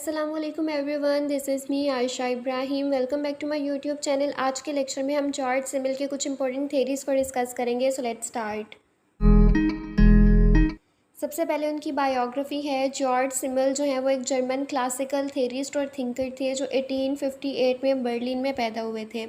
अस्सलामुअलैकुम everyone, this is me Ayesha Ibrahim. Welcome back to my YouTube channel. आज के lecture में हम जॉर्ज सिमल के कुछ इंपॉर्टेंट थेरीज़ को डिस्कस करेंगे। So let's start. सबसे पहले उनकी बायोग्राफी है। जॉर्ज सिमल जो है वो एक जर्मन क्लासिकल थेरिस्ट और थिंकर थे जो 1858 में बर्लिन में पैदा हुए थे।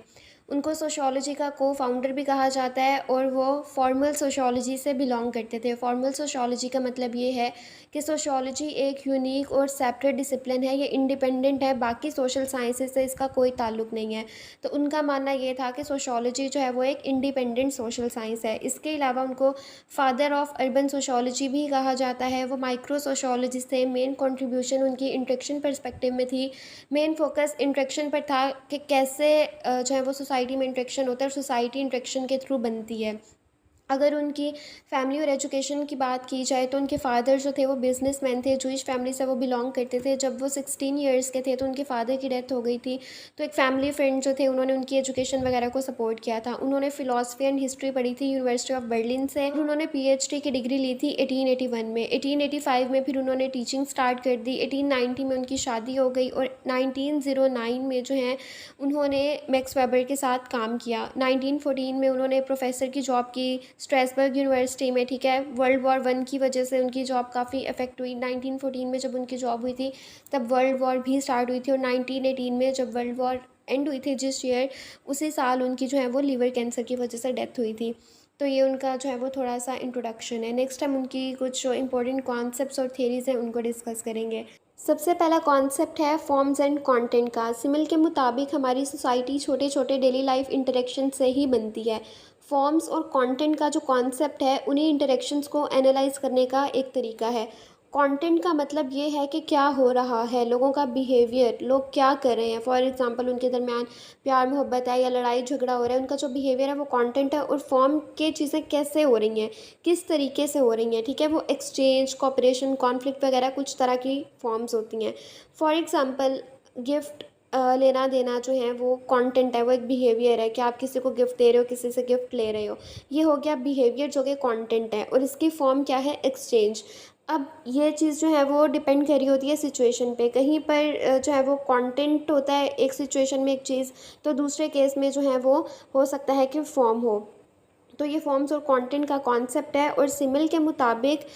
उनको सोशियोलॉजी का को फाउंडर भी कहा जाता है और वो फॉर्मल सोशियोलॉजी से बिलोंग करते थे। फॉर्मल सोशियोलॉजी का मतलब ये है कि सोशियोलॉजी एक यूनिक और सेपरेट डिसिप्लिन है, ये इंडिपेंडेंट है, बाकी सोशल साइंसेस से इसका कोई ताल्लुक नहीं है। तो उनका मानना ये था कि सोशियोलॉजी जो है वो एक इंडिपेंडेंट सोशल साइंस है। इसके अलावा उनको फादर ऑफ अर्बन सोशियोलॉजी भी कहा जाता है। वो माइक्रो सोशियोलॉजिस्ट थे। मेन कंट्रीब्यूशन उनकी इंटरेक्शन पर्सपेक्टिव में थी। मेन फोकस इंटरेक्शन पर था कि कैसे जो है वो सोसाइटी में इंटरेक्शन होता है और सोसाइटी इंटरेक्शन के थ्रू बनती है। अगर उनकी फैमिली और एजुकेशन की बात की जाए तो उनके फादर जो थे वो बिजनेसमैन थे, जूइश फैमिली से वो बिलोंग करते थे। जब वो 16 इयर्स के थे तो उनके फादर की डेथ हो गई थी। तो एक फैमिली फ्रेंड जो थे उन्होंने उनकी एजुकेशन वगैरह को सपोर्ट किया था। उन्होंने फ़िलासफ़ी एंड हिस्ट्री पढ़ी थी यूनिवर्सिटी ऑफ बर्लिन से। उन्होंने पीएचडी की डिग्री ली थी 1881 में। 1885 में फिर उन्होंने टीचिंग स्टार्ट कर दी। 1890 में उनकी शादी हो गई और 1909 में जो है उन्होंने मैक्स वेबर के साथ काम किया। 1914 में उन्होंने प्रोफेसर की जॉब की स्ट्रेसबर्ग यूनिवर्सिटी में। ठीक है, वर्ल्ड वॉर वन की वजह से उनकी जॉब काफ़ी अफेक्ट हुई। 1914 में जब उनकी जॉब हुई थी तब वर्ल्ड वॉर भी स्टार्ट हुई थी और 1918 में जब वर्ल्ड वॉर एंड हुई थी जिस ईयर, उसी साल उनकी जो है वो लीवर कैंसर की वजह से डेथ हुई थी। तो ये उनका जो है वो थोड़ा सा इंट्रोडक्शन है। नेक्स्ट हम उनकी कुछ जो इंपॉर्टेंट कॉन्सेप्ट्स और थियरीज़ हैं उनको डिस्कस करेंगे। सबसे पहला कॉन्सेप्ट है फॉर्म्स एंड कंटेंट का। सिमल के मुताबिक हमारी सोसाइटी छोटे छोटे डेली लाइफ इंटरेक्शन से ही बनती है। फॉर्म्स और कंटेंट का जो कॉन्सेप्ट है उन्हीं इंटरेक्शंस को एनालाइज करने का एक तरीका है। कंटेंट का मतलब ये है कि क्या हो रहा है, लोगों का बिहेवियर, लोग क्या कर रहे हैं। फॉर एग्जांपल उनके दरमियान प्यार मोहब्बत है या लड़ाई झगड़ा हो रहा है, उनका जो बिहेवियर है वो कंटेंट है। और फॉर्म के चीज़ें कैसे हो रही हैं, किस तरीके से हो रही हैं, ठीक है, वो एक्सचेंज, कॉपरेशन, कॉन्फ्लिक्ट वगैरह कुछ तरह की फॉर्म्स होती हैं। फॉर एग्ज़ाम्पल गिफ्ट लेना देना जो है वो कंटेंट है, वो एक बिहेवियर है कि आप किसी को गिफ्ट दे रहे हो, किसी से गिफ्ट ले रहे हो। ये हो गया बिहेवियर जो कि कंटेंट है और इसकी फॉर्म क्या है, एक्सचेंज। अब ये चीज़ जो है वो डिपेंड कर रही होती है सिचुएशन पे। कहीं पर जो है वो कंटेंट होता है एक सिचुएशन में एक चीज़, तो दूसरे केस में जो है वो हो सकता है कि फॉर्म हो। तो ये फॉर्म्स और कंटेंट का कॉन्सेप्ट है। और सिमिल के मुताबिक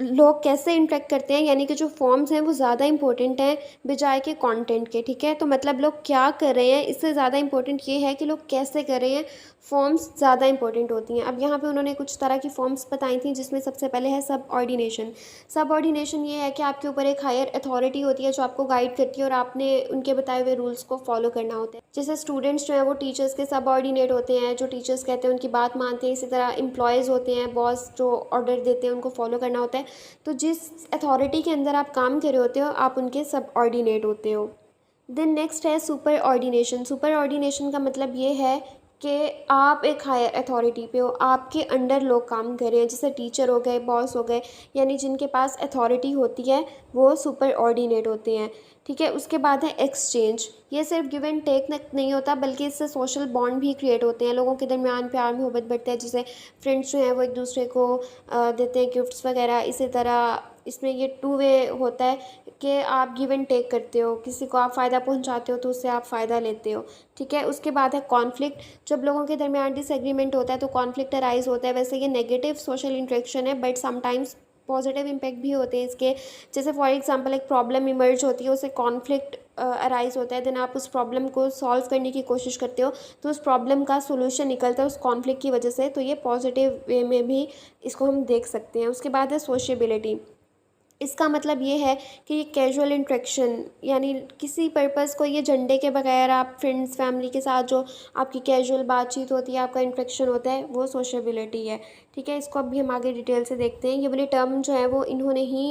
लोग कैसे इंटरेक्ट करते हैं, यानी कि जो फॉर्म्स हैं वो ज़्यादा इंपॉर्टेंट हैं बजाय के कंटेंट के। ठीक है, तो मतलब लोग क्या कर रहे हैं इससे ज़्यादा इंपॉर्टेंट ये है कि लोग कैसे कर रहे हैं, फॉर्म्स ज़्यादा इंपॉर्टेंट होती हैं। अब यहाँ पे उन्होंने कुछ तरह की फॉर्म्स बताई थी जिसमें सबसे पहले है सबऑर्डिनेशन। सबऑर्डिनेशन ये है कि आपके ऊपर एक हायर अथॉरिटी होती है जो आपको गाइड करती है और आपने उनके बताए हुए रूल्स को फॉलो करना होता है। जैसे स्टूडेंट्स जो हैं वो टीचर्स के सबऑर्डिनेट होते हैं, जो टीचर्स कहते हैं उनकी बात मानते हैं। इसी तरह एम्प्लॉयज़ होते हैं, बॉस जो ऑर्डर देते हैं उनको फॉलो करना होता है। तो जिस अथॉरिटी के अंदर आप काम कर रहे होते हो आप उनके सबऑर्डिनेट होते हो। देन नेक्स्ट है सुपर ऑर्डिनेशन। सुपर ऑर्डिनेशन का मतलब ये है कि आप एक हायर अथॉरिटी पे हो, आपके अंडर लोग काम कर रहे हैं, जैसे टीचर हो गए, बॉस हो गए, यानी जिनके पास अथॉरिटी होती है वो सुपर ऑर्डिनेट होते हैं। ठीक है, उसके बाद है एक्सचेंज। ये सिर्फ गिव एंड टेक नहीं होता बल्कि इससे सोशल बॉन्ड भी क्रिएट होते हैं, लोगों के दरमियान प्यार मोहब्बत बढ़ता है। जैसे फ्रेंड्स जो हैं वो एक दूसरे को देते हैं गिफ्ट्स वगैरह। इसी तरह इसमें ये टू वे होता है कि आप गिव एंड टेक करते हो, किसी को आप फ़ायदा पहुंचाते हो तो उससे आप फ़ायदा लेते हो। ठीक है, उसके बाद है कॉन्फ्लिक्ट। जब लोगों के दरमियान डिसएग्रीमेंट होता है तो कॉन्फ्लिक्ट अराइज होता है। वैसे ये नेगेटिव सोशल इंटरेक्शन है बट समटाइम्स पॉजिटिव इम्पैक्ट भी होते हैं इसके। जैसे फॉर एग्जांपल एक प्रॉब्लम इमर्ज होती है, उससे कॉन्फ्लिक्ट अराइज होता है, देन आप उस प्रॉब्लम को सॉल्व करने की कोशिश करते हो तो उस प्रॉब्लम का सोल्यूशन निकलता है उस कॉन्फ्लिक्ट की वजह से। तो ये पॉजिटिव वे में भी इसको हम देख सकते हैं। उसके बाद है सोशेबिलिटी। इसका मतलब ये है कि ये कैजुअल इंटरेक्शन, यानी किसी पर्पस को ये झंडे के बगैर आप फ्रेंड्स फैमिली के साथ जो आपकी कैजुअल बातचीत होती है, आपका इंटरेक्शन होता है, वो सोशेबिलिटी है। ठीक है, इसको अभी हम आगे डिटेल से देखते हैं। ये वाली टर्म जो है वो इन्होंने ही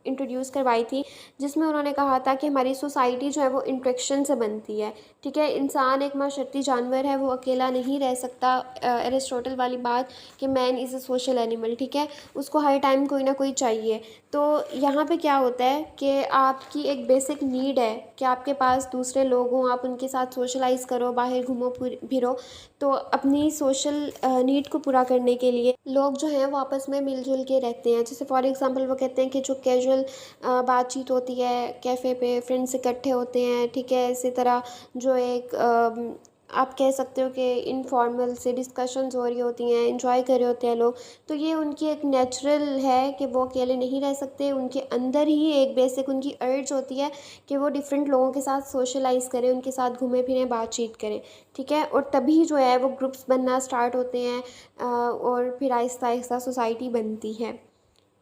इंट्रोड्यूस करवाई थी, जिसमें उन्होंने कहा था कि हमारी सोसाइटी जो है वो इंटरेक्शन से बनती है। ठीक है, इंसान एक माशरती जानवर है, वो अकेला नहीं रह सकता। एरिस्टोटल वाली बात कि man is a social animal. ठीक है, उसको हर टाइम कोई ना कोई चाहिए। तो यहाँ पे क्या होता है कि आपकी एक बेसिक नीड है कि आपके पास दूसरे लोग हों, आप उनके साथ सोशलाइज़ करो, बाहर घूमो फिरो। तो अपनी सोशल नीड को पूरा करने के लिए लोग जो हैं वो आपस में मिलजुल के रहते हैं। जैसे फॉर एग्जांपल वो कहते हैं कि जो कैजुअल कैजुअल बातचीत होती है कैफ़े पे, फ्रेंड्स इकट्ठे होते हैं, ठीक है। इसी तरह जो एक आप कह सकते हो कि इनफॉर्मल से डिस्कशंस हो रही होती हैं, एंजॉय कर रहे होते हैं लोग। तो ये उनकी एक नेचुरल है कि वो अकेले नहीं रह सकते, उनके अंदर ही एक बेसिक उनकी अर्ज होती है कि वो डिफरेंट लोगों के साथ सोशलाइज़ करें, उनके साथ घूमें फिरें, बातचीत करें, ठीक है। और तभी जो है वो ग्रुप्स बनना स्टार्ट होते हैं और फिर आहिस्ता आहिस्ता सोसाइटी बनती है,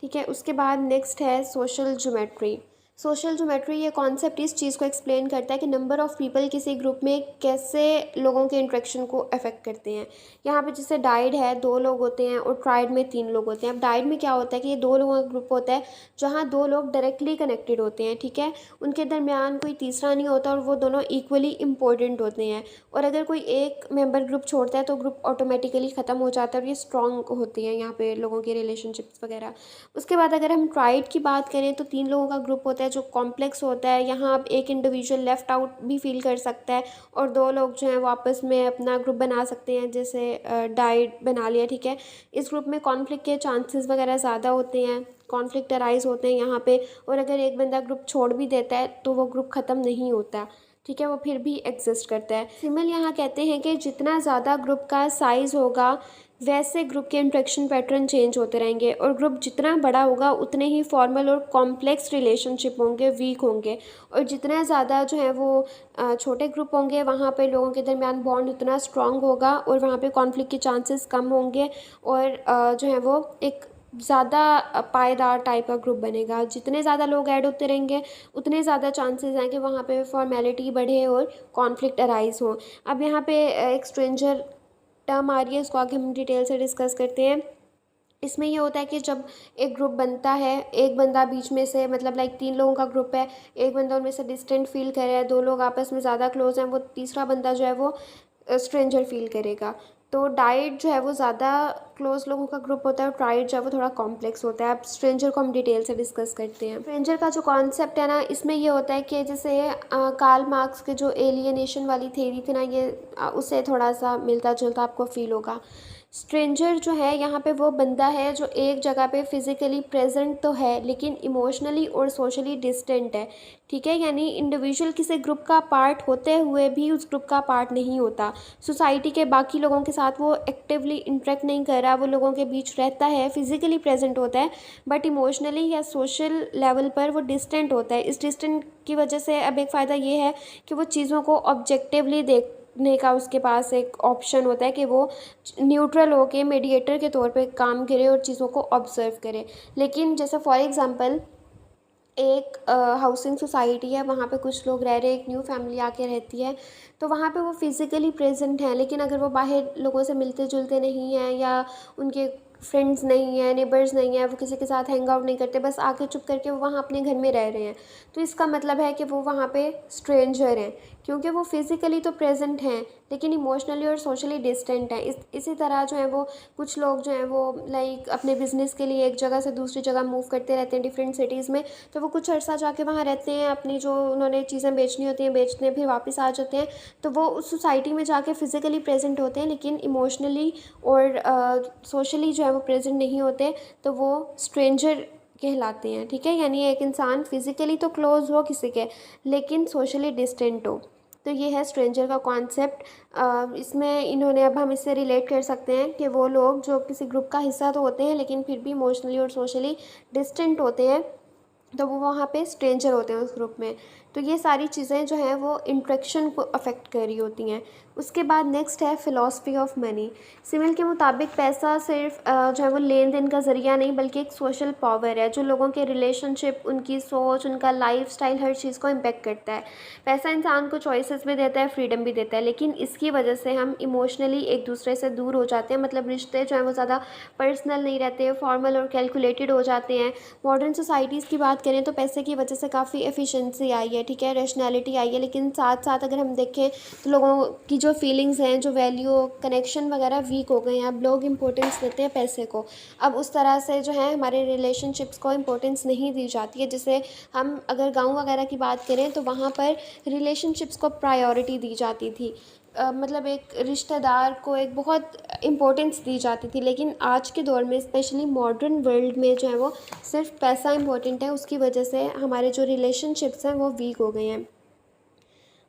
ठीक है। उसके बाद नेक्स्ट है सोशल ज्योमेट्री। सोशल ज्योमेट्री ये कॉन्सेप्ट इस चीज़ को एक्सप्लेन करता है कि नंबर ऑफ़ पीपल किसी ग्रुप में कैसे लोगों के इंटरेक्शन को अफेक्ट करते हैं। यहाँ पे जैसे डाइड है, 2 लोग होते हैं और ट्राइड में 3 लोग होते हैं। अब डाइड में क्या होता है कि ये 2 लोगों का ग्रुप होता है जहाँ 2 लोग डायरेक्टली कनेक्टेड होते हैं, ठीक है। उनके दरमियान कोई तीसरा नहीं होता और वो दोनों इक्वली इम्पोर्टेंट होते हैं। और अगर कोई एक मेंबर ग्रुप छोड़ता है तो ग्रुप ऑटोमेटिकली ख़त्म हो जाता है और ये स्ट्रॉन्ग होती है यहाँ पे लोगों की रिलेशनशिप्स वगैरह। उसके बाद अगर हम ट्राइड की बात करें तो 3 लोगों का ग्रुप होता है जो कॉम्प्लेक्स होता है। यहाँ आप एक इंडिविजुअल लेफ़्ट आउट भी फील कर सकता है और 2 लोग जो हैं वो आपस में अपना ग्रुप बना सकते हैं, जैसे डाइड बना लिया, ठीक है। इस ग्रुप में कॉन्फ्लिक्ट के चांसेस वगैरह ज़्यादा होते हैं, कॉन्फ्लिक्ट अराइज होते हैं यहाँ पे। और अगर एक बंदा ग्रुप छोड़ भी देता है तो वो ग्रुप ख़त्म नहीं होता, ठीक है, वो फिर भी एग्जिस्ट करता है। सिमल यहाँ कहते हैं कि जितना ज़्यादा ग्रुप का साइज़ होगा वैसे ग्रुप के इंट्रैक्शन पैटर्न चेंज होते रहेंगे और ग्रुप जितना बड़ा होगा उतने ही फॉर्मल और कॉम्प्लेक्स रिलेशनशिप होंगे, वीक होंगे। और जितना ज़्यादा जो है वो छोटे ग्रुप होंगे वहाँ पे लोगों के दरमियान बॉन्ड उतना स्ट्रॉन्ग होगा और वहाँ पे कॉन्फ्लिक्ट के चांसेस कम होंगे और जो है वो एक ज़्यादा पायदार टाइप का ग्रुप बनेगा। जितने ज़्यादा लोग ऐड होते रहेंगे उतने ज़्यादा चांसेस हैं कि वहाँ पे फॉर्मेलिटी बढ़े और कॉन्फ्लिक्ट अराइज हो। अब यहाँ पे एक स्ट्रेंजर टर्म आ रही है, इसको आगे हम डिटेल से डिस्कस करते हैं। इसमें ये होता है कि जब एक ग्रुप बनता है, एक बंदा बीच में से मतलब लाइक 3 लोगों का ग्रुप है, एक बंदा उनमें से डिस्टेंट फील कर रहा है, 2 लोग आपस में ज़्यादा क्लोज हैं, वो तीसरा बंदा जो है वो स्ट्रेंजर फील करेगा। तो डाइट जो है वो ज़्यादा क्लोज लोगों का ग्रुप होता है और ट्राइड जो है वो थोड़ा कॉम्प्लेक्स होता है। अब स्ट्रेंजर को हम डिटेल से डिस्कस करते हैं। स्ट्रेंजर का जो कॉन्सेप्ट है ना, इसमें ये होता है कि जैसे कार्ल मार्क्स के जो एलियनेशन वाली थेरी थी ना, ये उससे थोड़ा सा मिलता जुलता आपको फील होगा। स्ट्रेंजर जो है यहाँ पे वो बंदा है जो एक जगह पे फिज़िकली प्रेजेंट तो है लेकिन इमोशनली और सोशली डिस्टेंट है, ठीक है। यानी इंडिविजुअल किसी ग्रुप का पार्ट होते हुए भी उस ग्रुप का पार्ट नहीं होता। सोसाइटी के बाकी लोगों के साथ वो एक्टिवली इंटरेक्ट नहीं कर रहा, वो लोगों के बीच रहता है, फिज़िकली प्रेजेंट होता है, बट इमोशनली या सोशल लेवल पर वो डिस्टेंट होता है। इस डिस्टेंट की वजह से अब एक फ़ायदा ये है कि वो चीज़ों को ऑब्जेक्टिवली देखने का उसके पास एक ऑप्शन होता है कि वो न्यूट्रल होके मीडिएटर के तौर पे काम करे और चीज़ों को ऑब्जर्व करे। लेकिन जैसे फॉर एग्ज़ाम्पल एक हाउसिंग सोसाइटी है, वहाँ पे कुछ लोग रह रहे हैं, एक न्यू फैमिली आके रहती है, तो वहाँ पे वो फिज़िकली प्रेजेंट हैं लेकिन अगर वो बाहर लोगों से मिलते जुलते नहीं हैं या उनके फ्रेंड्स नहीं हैं, नेबर्स नहीं हैं, वो किसी के साथ हैंग आउट नहीं करते, बस आके चुप करके वो वहाँ अपने घर में रह रहे हैं, तो इसका मतलब है कि वो वहाँ पे स्ट्रेंजर हैं, क्योंकि वो फिज़िकली तो प्रेजेंट हैं लेकिन इमोशनली और सोशली डिस्टेंट हैं। इसी तरह जो है वो कुछ लोग जो हैं वो लाइक अपने बिज़नेस के लिए एक जगह से दूसरी जगह मूव करते रहते हैं डिफरेंट सिटीज़ में, तो वो कुछ अर्सा जाके वहाँ रहते हैं, अपनी जो उन्होंने चीज़ें बेचनी होती हैं बेचते हैं, फिर वापस आ जाते हैं। तो वो उस सोसाइटी में जाके फ़िज़िकली प्रेजेंट होते हैं लेकिन इमोशनली और सोशली जो है वो प्रेजेंट नहीं होते, तो वो स्ट्रेंजर कहलाते हैं, ठीक है। यानी एक इंसान फ़िज़िकली तो क्लोज़ हो किसी के लेकिन सोशली डिस्टेंट हो। तो ये है स्ट्रेंजर का कॉन्सेप्ट। इसमें इन्होंने अब हम इससे रिलेट कर सकते हैं कि वो लोग जो किसी ग्रुप का हिस्सा तो होते हैं लेकिन फिर भी इमोशनली और सोशली डिस्टेंट होते हैं, तो वो वहाँ पे स्ट्रेंजर होते हैं उस ग्रुप में। तो ये सारी चीज़ें जो हैं वो इंट्रैक्शन को अफेक्ट कर रही होती हैं। उसके बाद नेक्स्ट है फ़िलॉसफी ऑफ मनी। सिमिल के मुताबिक पैसा सिर्फ जो है वो लेन देन का ज़रिया नहीं बल्कि एक सोशल पावर है जो लोगों के रिलेशनशिप, उनकी सोच, उनका लाइफस्टाइल, हर चीज़ को इम्पेक्ट करता है। पैसा इंसान को चॉइसेस भी देता है, फ्रीडम भी देता है, लेकिन इसकी वजह से हम इमोशनली एक दूसरे से दूर हो जाते हैं। मतलब रिश्ते जो हैं वो ज़्यादा पर्सनल नहीं रहते, फॉर्मल और कैलकुलेटेड हो जाते हैं। मॉडर्न सोसाइटीज़ की बात करें तो पैसे की वजह से काफ़ी एफिशिएंसी आई है, ठीक है, रैशनैलिटी आई है, लेकिन साथ साथ अगर हम देखें तो लोगों की जो फीलिंग्स हैं, जो वैल्यू, कनेक्शन वगैरह वीक हो गए हैं। अब लोग इम्पोर्टेंस देते हैं पैसे को, अब उस तरह से जो है हमारे रिलेशनशिप्स को इम्पोर्टेंस नहीं दी जाती है। जैसे हम अगर गाँव वगैरह की बात करें तो वहाँ पर रिलेशनशिप्स को प्रायोरिटी दी जाती थी। मतलब एक रिश्तेदार को एक बहुत इम्पोर्टेंस दी जाती थी, लेकिन आज के दौर में स्पेशली मॉडर्न वर्ल्ड में जो है वो सिर्फ पैसा इम्पोर्टेंट है। उसकी वजह से हमारे जो रिलेशनशिप्स हैं वो वीक हो गए हैं।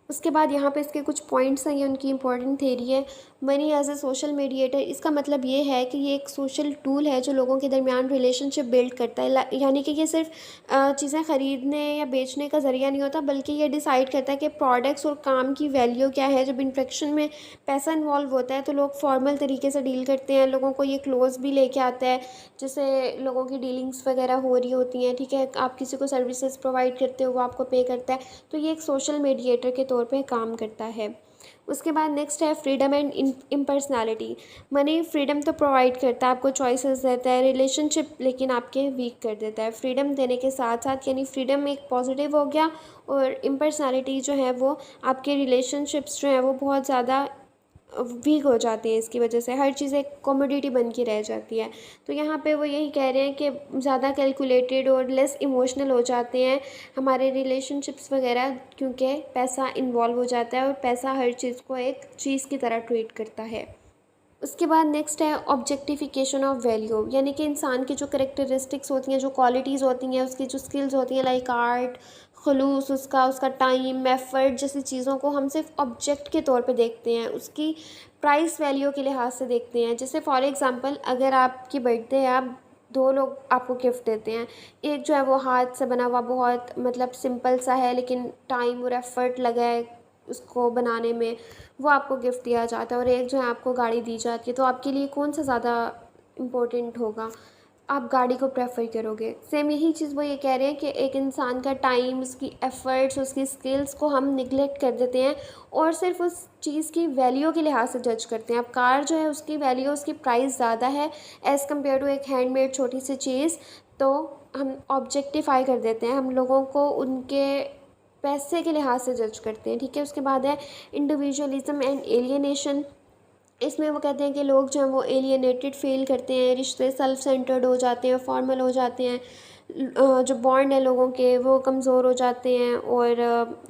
उसके बाद यहाँ पे इसके कुछ पॉइंट्स हैं, ये उनकी इंपॉर्टेंट थेरी है। Money as a social mediator, इसका मतलब ये है कि ये एक सोशल टूल है जो लोगों के दरमियान रिलेशनशिप बिल्ड करता है। यानी कि ये सिर्फ चीज़ें ख़रीदने या बेचने का ज़रिया नहीं होता, बल्कि ये डिसाइड करता है कि प्रोडक्ट्स और काम की वैल्यू क्या है। जब इंट्रैक्शन में पैसा इन्वॉल्व होता है तो लोग फॉर्मल तरीके से डील करते हैं, लोगों को ये क्लोज भी लेके आता है, जैसे लोगों की डीलिंग्स वगैरह हो रही होती हैं, ठीक है। आप किसी को सर्विसेज प्रोवाइड करते हो, वो आपको पे करता है, तो ये एक सोशल मीडिएटर के तौर पे काम करता है। उसके बाद नेक्स्ट है freedom and impersonality. Money freedom तो प्रोवाइड करता है, आपको चॉइसेस देता है, रिलेशनशिप लेकिन आपके वीक कर देता है। फ्रीडम देने के साथ साथ, यानी फ्रीडम एक पॉजिटिव हो गया, और इम्पर्सनैलिटी जो है वो आपके रिलेशनशिप्स जो हैं वो बहुत ज़्यादा वीक हो जाती है। इसकी वजह से हर चीज़ एक कमोडिटी बन के रह जाती है। तो यहाँ पे वो यही कह रहे हैं कि ज़्यादा कैलकुलेटेड और लेस इमोशनल हो जाते हैं हमारे रिलेशनशिप्स वगैरह, क्योंकि पैसा इन्वॉल्व हो जाता है और पैसा हर चीज़ को एक चीज़ की तरह ट्रीट करता है। उसके बाद नेक्स्ट है ऑब्जेक्टिफिकेशन ऑफ वैल्यू, यानी कि इंसान की जो करेक्टरिस्टिक्स होती हैं, जो क्वालिटीज़ होती हैं, उसकी जो स्किल्स होती हैं, लाइक आर्ट, खलूस, उसका उसका टाइम, एफर्ट जैसी चीज़ों को हम सिर्फ ऑब्जेक्ट के तौर पे देखते हैं, उसकी प्राइस वैल्यू के लिहाज से देखते हैं। जैसे फॉर एग्ज़ाम्पल, अगर आपकी बर्थडे है, आप दो लोग आपको गिफ्ट देते हैं, एक जो है वो हाथ से बना हुआ बहुत मतलब सिंपल सा है, लेकिन टाइम और एफर्ट लगा है उसको बनाने में, वो आपको गिफ्ट दिया जाता है, और एक जो है आपको गाड़ी दी जाती है। तो आपके लिए कौन सा ज़्यादा इम्पोर्टेंट होगा? आप गाड़ी को प्रेफर करोगे। सेम यही चीज़ वो ये कह रहे हैं कि एक इंसान का टाइम, उसकी एफ़र्ट्स, उसकी स्किल्स को हम निगलेक्ट कर देते हैं और सिर्फ उस चीज़ की वैल्यू के लिहाज से जज करते हैं। अब कार जो है उसकी वैल्यू, उसकी प्राइस ज़्यादा है एज़ कम्पेयर टू एक हैंडमेड छोटी सी चीज़, तो हम ऑब्जेक्टिफाई कर देते हैं, हम लोगों को उनके पैसे के लिहाज से जज करते हैं, ठीक है। उसके बाद है इंडिविजुअलिज्म एंड एलियनेशन। इसमें वो कहते हैं कि लोग जो हैं वो एलियनेटेड फील करते हैं, रिश्ते सेल्फ सेंटर्ड हो जाते हैं, फॉर्मल हो जाते हैं, जो बॉन्ड है लोगों के वो कमज़ोर हो जाते हैं, और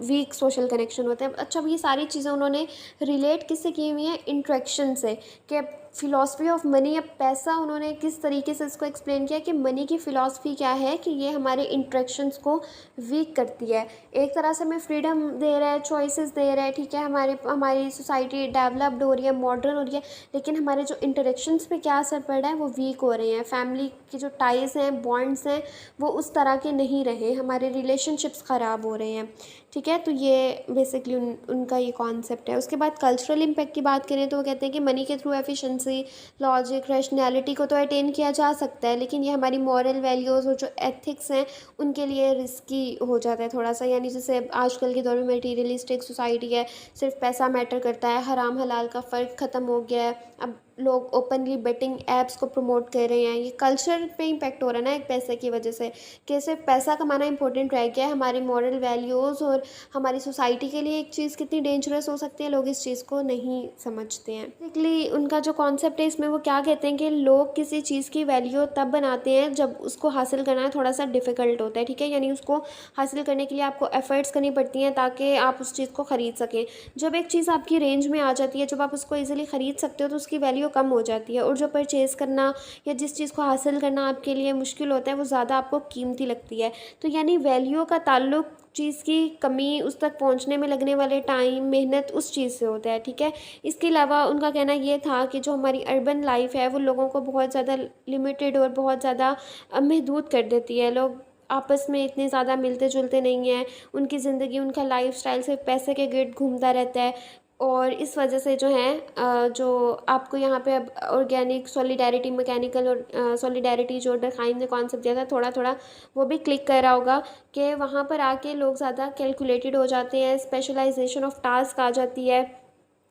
वीक सोशल कनेक्शन होते हैं। अच्छा, अब ये सारी चीज़ें उन्होंने रिलेट किससे की हुई हैं? इंट्रैक्शन से, कि फ़िलॉसफी ऑफ मनी या पैसा, उन्होंने किस तरीके से इसको एक्सप्लेन किया कि मनी की फ़िलॉसफी क्या है, कि ये हमारे इंट्रैक्शंस को वीक करती है। एक तरह से हमें फ्रीडम दे रहा है, चॉइसेस दे रहा है, ठीक है, हमारी सोसाइटी डेवलप्ड हो रही है, मॉडर्न हो रही है, लेकिन हमारे जो इंटरेक्शंस पे क्या असर पड़ रहा है, वो वीक हो रहे हैं। फैमिली की जो टाइज़ हैं, बॉन्ड्स हैं, वो उस तरह के नहीं रहे, हमारे रिलेशनशिप्स ख़राब हो रहे हैं, ठीक है। तो ये बेसिकली उनका ये कॉन्सेप्ट है। उसके बाद कल्चरल इम्पैक्ट की बात करें तो वो कहते हैं कि मनी के थ्रू एफिशिएंसी, लॉजिक, रैशनैलिटी को तो अटेन किया जा सकता है, लेकिन ये हमारी मॉरल वैल्यूज़ और जो एथिक्स हैं उनके लिए रिस्की हो जाता है थोड़ा सा। यानी जैसे आजकल के दौर में मटीरियलिस्टिक सोसाइटी है, सिर्फ पैसा मैटर करता है, हराम हलाल का फ़र्क ख़त्म हो गया है, अब लोग ओपनली बेटिंग ऐप्स को प्रमोट कर रहे हैं। ये कल्चर पे इम्पैक्ट हो रहा है ना एक पैसे की वजह से, कि सिर्फ पैसा कमाना इंपॉर्टेंट रह गया है। हमारी मॉरल वैल्यूज़ और हमारी सोसाइटी के लिए एक चीज़ कितनी डेंजरस हो सकती है, लोग इस चीज़ को नहीं समझते हैं। बेसिकली उनका जो कॉन्सेप्ट है इसमें वो क्या कहते हैं कि लोग किसी चीज़ की वैल्यू तब बनाते हैं जब उसको हासिल करना थोड़ा सा डिफ़िकल्ट होता है, ठीक है। यानी उसको हासिल करने के लिए आपको एफ़र्ट्स करनी पड़ती हैं ताकि आप उस चीज़ को ख़रीद सकें। जब एक चीज़ आपकी रेंज में आ जाती है, जब आप उसको ईज़िली ख़रीद सकते हो, तो उसकी वैल्यू कम हो जाती है, और जो परचेज़ करना या जिस चीज़ को हासिल करना आपके लिए मुश्किल होता है, वो ज़्यादा आपको कीमती लगती है। तो यानी वैल्यू का ताल्लुक चीज़ की कमी, उस तक पहुंचने में लगने वाले टाइम, मेहनत, उस चीज़ से होता है, ठीक है। इसके अलावा उनका कहना ये था कि जो हमारी अर्बन लाइफ है वो लोगों को बहुत ज़्यादा लिमिटेड और बहुत ज़्यादा महदूद कर देती है। लोग आपस में इतने ज़्यादा मिलते जुलते नहीं हैं, उनकी ज़िंदगी, उनका लाइफस्टाइल सिर्फ पैसे के गिर्द घूमता रहता है, और इस वजह से जो है जो आपको यहाँ पे अब ऑर्गेनिक सॉलिडेरिटी, मैकेनिकल और सॉलिडेरिटी जो डरखाइम ने कॉन्सेप्ट दिया था, थोड़ा थोड़ा वो भी क्लिक कर रहा होगा कि वहाँ पर आके लोग ज़्यादा कैलकुलेटेड हो जाते हैं, स्पेशलाइजेशन ऑफ टास्क आ जाती है,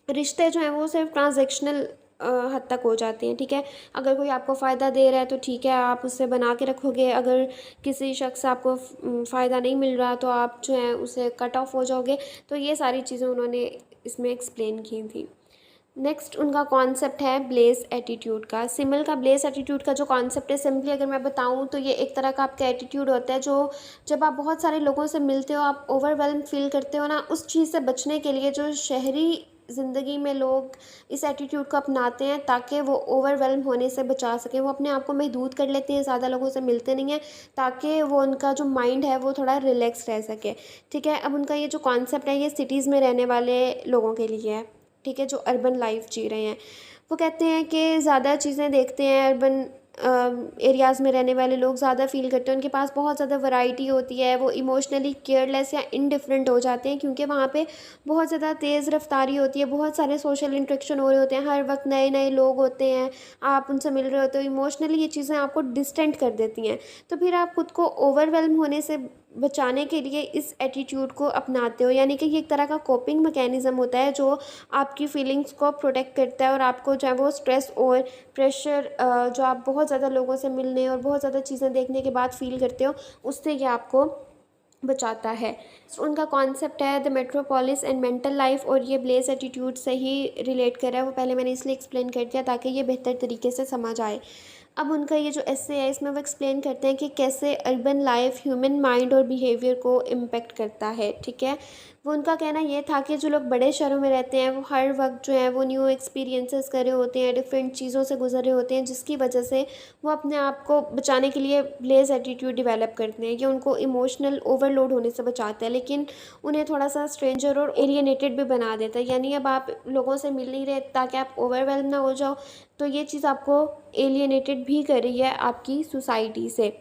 रिश्ते जो हैं वो सिर्फ ट्रांजेक्शनल हद तक हो जाते हैं, ठीक है। अगर कोई आपको फ़ायदा दे रहा है तो ठीक है, आप उससे बना के रखोगे, अगर किसी शख्स से आपको फ़ायदा नहीं मिल रहा तो आप जो है उसे कट ऑफ हो जाओगे। तो ये सारी चीज़ें उन्होंने इसमें एक्सप्लेन की थी। नेक्स्ट उनका कॉन्सेप्ट है ब्लेस एटीट्यूड का। सिमल का ब्लेस एटीट्यूड का जो कॉन्सेप्ट है, सिंपली अगर मैं बताऊं तो ये एक तरह का आपका एटीट्यूड होता है जो जब आप बहुत सारे लोगों से मिलते हो, आप ओवरवेल्म फील करते हो ना, उस चीज़ से बचने के लिए जो शहरी ज़िंदगी में लोग इस एटीट्यूड को अपनाते हैं ताकि वो ओवरवेल्म होने से बचा सकें। वो अपने आप को महदूद कर लेते हैं, ज़्यादा लोगों से मिलते नहीं हैं, ताकि वो उनका जो माइंड है वो थोड़ा रिलैक्स रह सके। ठीक है, अब उनका ये जो कॉन्सेप्ट है ये सिटीज़ में रहने वाले लोगों के लिए है। ठीक है, जो अर्बन लाइफ जी रहे हैं, वो कहते हैं कि ज़्यादा चीज़ें देखते हैं अर्बन एरियाज़ में रहने वाले लोग, ज़्यादा फ़ील करते हैं, उनके पास बहुत ज़्यादा वैरायटी होती है, वो इमोशनली केयरलेस या इनडिफरेंट हो जाते हैं, क्योंकि वहाँ पे बहुत ज़्यादा तेज़ रफ्तारी होती है, बहुत सारे सोशल इंटरेक्शन हो रहे होते हैं, हर वक्त नए नए लोग होते हैं, आप उनसे मिल रहे होते हो, इमोशनली ये चीज़ें आपको डिस्टेंट कर देती हैं। तो फिर आप खुद को ओवरवेल्म होने से बचाने के लिए इस एटीट्यूड को अपनाते हो, यानी कि ये एक तरह का कोपिंग मैकेनिज़्म होता है जो आपकी फीलिंग्स को प्रोटेक्ट करता है और आपको जो है वो स्ट्रेस और प्रेशर जो आप बहुत ज़्यादा लोगों से मिलने और बहुत ज़्यादा चीज़ें देखने के बाद फील करते हो, उससे ये आपको बचाता है। उनका कॉन्सेप्ट है the metropolis and mental life, और ये ब्लेस एटीट्यूड से ही रिलेट कर रहा है। वो पहले मैंने इसलिए एक्सप्लेन कर दिया ताकि ये बेहतर तरीके से समझ आए। अब उनका ये जो एस्से है इसमें वो एक्सप्लेन करते हैं कि कैसे अर्बन लाइफ ह्यूमन माइंड और बिहेवियर को इम्पेक्ट करता है। ठीक है, वो उनका कहना ये था कि जो लोग बड़े शहरों में रहते हैं वो हर वक्त जो है वो न्यू एक्सपीरियंसेस कर रहे होते हैं, डिफरेंट चीज़ों से गुजर रहे होते हैं, जिसकी वजह से वो अपने आप को बचाने के लिए ब्लेज एटीट्यूड डेवलप करते हैं। ये उनको इमोशनल ओवरलोड होने से बचाता है, लेकिन उन्हें थोड़ा सा स्ट्रेंजर और एलियनेटेड भी बना देता है। यानी अब आप लोगों से मिल नहीं रहे ताकि आप ओवरवेल्म ना हो जाओ, तो ये चीज़ आपको एलियनेटेड भी कर रही है आपकी सोसाइटी से।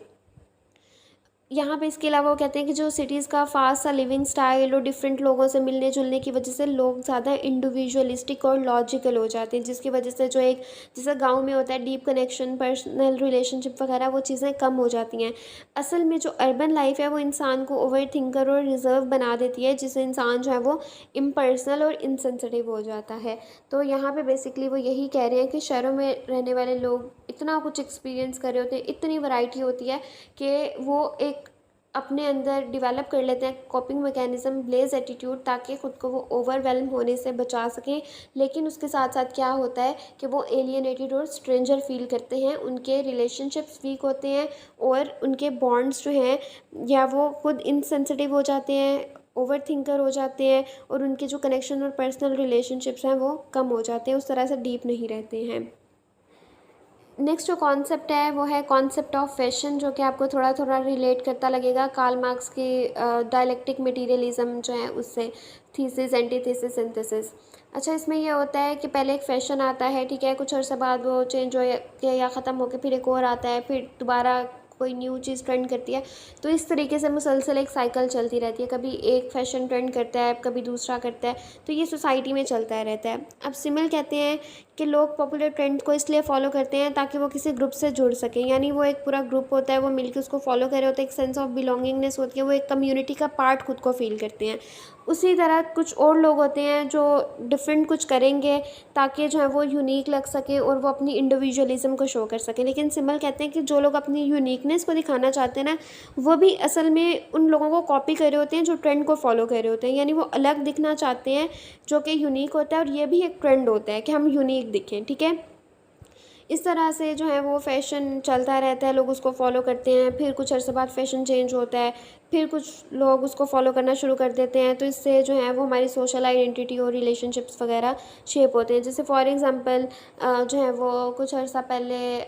यहाँ पे इसके अलावा वो कहते हैं कि जो सिटीज़ का फास्ट सा लिविंग स्टाइल और डिफरेंट लोगों से मिलने जुलने की वजह से लोग ज़्यादा इंडिविजुअलिस्टिक और लॉजिकल हो जाते हैं, जिसकी वजह से जो एक जैसा गांव में होता है डीप कनेक्शन, पर्सनल रिलेशनशिप वगैरह, वो चीज़ें कम हो जाती हैं। असल में जो अर्बन लाइफ है वो इंसान को ओवर थिंकर और रिजर्व बना देती है, जिससे इंसान जो है वो इम्पर्सनल और इनसेंसिटिव हो जाता है। तो यहाँ पे बेसिकली वो यही कह रहे हैं कि शहरों में रहने वाले लोग इतना कुछ एक्सपीरियंस कर रहे होते हैं, इतनी वैरायटी होती है कि वो एक अपने अंदर डेवलप कर लेते हैं कॉपिंग मैकेनिज़्म ब्लेज एटीट्यूड, ताकि ख़ुद को वो ओवरवेल्म होने से बचा सकें। लेकिन उसके साथ साथ क्या होता है कि वो एलियनेटेड और स्ट्रेंजर फील करते हैं, उनके रिलेशनशिप्स वीक होते हैं और उनके बॉन्ड्स जो हैं या वो खुद इनसेंसिटिव हो जाते हैं, ओवर थिंकर हो जाते हैं, और उनके जो कनेक्शन और पर्सनल रिलेशनशिप्स हैं वो कम हो जाते हैं, उस तरह से डीप नहीं रहते हैं। नेक्स्ट जो कॉन्सेप्ट है वो है कॉन्सेप्ट ऑफ फैशन, जो कि आपको थोड़ा थोड़ा रिलेट करता लगेगा कार्ल मार्क्स की डायलेक्टिक मटेरियलिज्म जो है उससे, थीसिस एंटीथेसिस सिंथेसिस। अच्छा, इसमें यह होता है कि पहले एक फैशन आता है, ठीक है, कुछ अर्सा बाद वो चेंज हो या ख़त्म होकर फिर एक और आता है, फिर दोबारा कोई न्यू चीज़ ट्रेंड करती है। तो इस तरीके से मुसलसल एक साइकिल चलती रहती है, कभी एक फैशन ट्रेंड करता है, कभी दूसरा करता है, तो ये सोसाइटी में चलता रहता है। अब सिमिल कहते हैं कि लोग पॉपुलर ट्रेंड को इसलिए फॉलो करते हैं ताकि वो किसी ग्रुप से जुड़ सकें, यानी वो एक पूरा ग्रुप होता है, वो मिलकर उसको फॉलो कर रहे होते हैं, एक सेंस ऑफ बिलोंगिंगनेस होती है, वो एक कम्युनिटी का पार्ट खुद को फील करते हैं। उसी तरह कुछ और लोग होते हैं जो डिफरेंट कुछ करेंगे ताकि जो है वो यूनिक लग सकें और वो अपनी इंडिविजुअलिज्म को शो कर सकें। लेकिन सिमल कहते हैं कि जो लोग अपनी यूनिकनेस को दिखाना चाहते हैं ना, वो भी असल में उन लोगों को कॉपी कर रहे होते हैं जो ट्रेंड को फॉलो कर रहे होते हैं, यानी वो अलग दिखना चाहते हैं, जो कि यूनिक होता है, और ये भी एक ट्रेंड होता है कि हम यूनिक दिखें। ठीक है, इस तरह से जो है वो फ़ैशन चलता रहता है, लोग उसको फॉलो करते हैं, फिर कुछ अर्से बाद फ़ैशन चेंज होता है, फिर कुछ लोग उसको फॉलो करना शुरू कर देते हैं, तो इससे जो है वो हमारी सोशल आइडेंटिटी और रिलेशनशिप्स वगैरह शेप होते हैं। जैसे फॉर एग्ज़ाम्पल जो है वो कुछ अर्सा पहले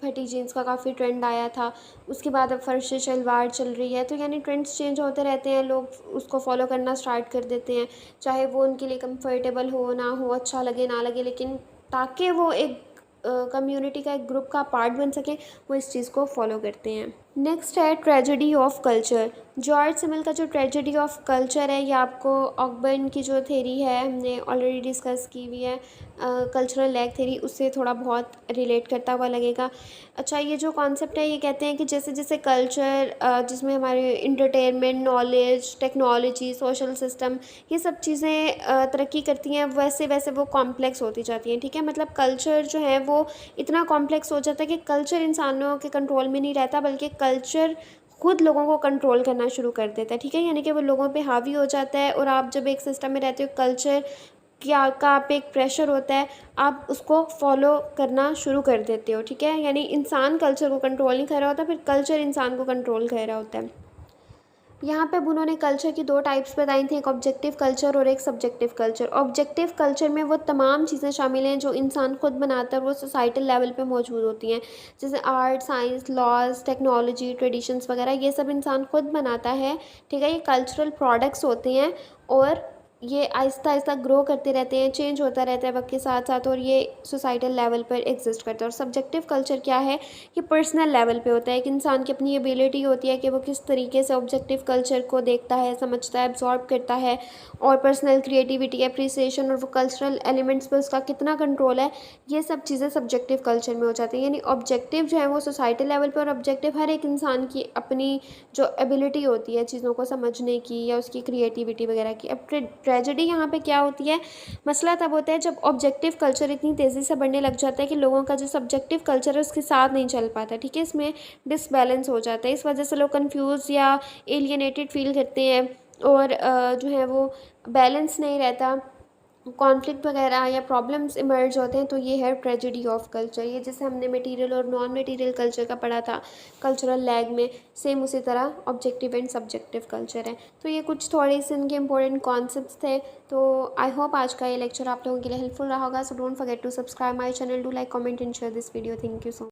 फटी जीन्स का काफ़ी ट्रेंड आया था, उसके बाद अब फर्शी शलवार चल रही है, तो यानी ट्रेंड्स चेंज होते रहते हैं, लोग उसको फॉलो करना स्टार्ट कर देते हैं, चाहे वो उनके लिए कंफर्टेबल हो ना हो, अच्छा लगे ना लगे, लेकिन ताकि वो एक कम्युनिटी का एक ग्रुप का पार्ट बन सके, वो इस चीज़ को फॉलो करते हैं। नेक्स्ट है ट्रेजेडी ऑफ कल्चर। जॉर्ज सिमल का जो ट्रेजेडी ऑफ कल्चर है, ये आपको ऑकबर्न की जो थेरी है हमने ऑलरेडी डिस्कस की हुई है, कल्चरल लैग थेरी, उससे थोड़ा बहुत रिलेट करता हुआ लगेगा। अच्छा, ये जो कॉन्सेप्ट है ये कहते हैं कि जैसे जैसे कल्चर जिसमें हमारे entertainment, knowledge, technology, social system, ये सब चीज़ें तरक्की करती हैं, वैसे वैसे वो कॉम्प्लेक्स होती जाती हैं। ठीक है, मतलब कल्चर जो है वो इतना कॉम्प्लेक्स हो जाता है कि कल्चर इंसानों के कंट्रोल में नहीं रहता, बल्कि कल्चर खुद लोगों को कंट्रोल करना शुरू कर देता है। ठीक है, यानी कि वो लोगों पे हावी हो जाता है, और आप जब एक सिस्टम में रहते हो, कल्चर क्या का आप पे एक प्रेशर होता है, आप उसको फॉलो करना शुरू कर देते हो। ठीक है, यानी इंसान कल्चर को कंट्रोल नहीं कर रहा होता, फिर कल्चर इंसान को कंट्रोल कर रहा होता है। यहाँ पे अब उन्होंने कल्चर की 2 टाइप्स बताई थी, एक ऑब्जेक्टिव कल्चर और एक सब्जेक्टिव कल्चर। ऑब्जेक्टिव कल्चर में वो तमाम चीज़ें शामिल हैं जो इंसान खुद बनाता है और वो सोसाइटल लेवल पे मौजूद होती हैं। जैसे art, science, laws, technology, traditions वगैरह ये सब इंसान खुद बनाता है, ठीक है? ये कल्चरल प्रोडक्ट्स होते हैं और ये आहिस्ता-आहिस्ता ग्रो करते रहते हैं, चेंज होता रहता है वक़्त के साथ-साथ और ये सोसाइटल लेवल पर एग्ज़िस्ट करता है। और सब्जेक्टिव कल्चर क्या है? ये पर्सनल लेवल पे होता है। एक इंसान की अपनी एबिलिटी होती है कि वो किस तरीके से ऑब्जेक्टिव कल्चर को देखता है, समझता है, एब्ज़ॉर्ब करता है और पर्सनल क्रिएटिविटी, एप्रिसिएशन और वो कल्चरल एलिमेंट्स पे उसका कितना कंट्रोल है, ये सब चीज़ें सब्जेक्टिव कल्चर में हो जाती हैं। यानी ऑब्जेक्टिव जो है वो सोसाइटल लेवल पे और ऑब्जेक्टिव हर एक इंसान की अपनी जो एबिलिटी होती है चीज़ों को समझने की या उसकी क्रिएटिविटी वगैरह की। अब ट्रेजेडी यहाँ पे क्या होती है? मसला तब होता है जब ऑब्जेक्टिव कल्चर इतनी तेज़ी से बढ़ने लग जाता है कि लोगों का जो सब्जेक्टिव कल्चर है उसके साथ नहीं चल पाता, ठीक है? इसमें डिसबैलेंस हो जाता है। इस वजह से लोग कन्फ्यूज़ या एलियनेटेड फ़ील करते हैं और जो है वो बैलेंस नहीं रहता, कॉन्फ्लिक्ट वगैरह या प्रॉब्लम्स इमर्ज होते हैं, तो ये है ट्रेजेडी ऑफ कल्चर। ये जैसे हमने मटेरियल और नॉन मटेरियल कल्चर का पढ़ा था कल्चरल लैग में, सेम उसी तरह ऑब्जेक्टिव एंड सब्जेक्टिव कल्चर है। तो ये कुछ थोड़े से इनके इंपॉर्टेंट कॉन्सेप्ट्स थे। तो आई होप आज का ये लेक्चर आप लोगों के लिए हेल्पफुल रहा होगा। So don't forget to subscribe my channel, do like, comment and share this video. Thank you so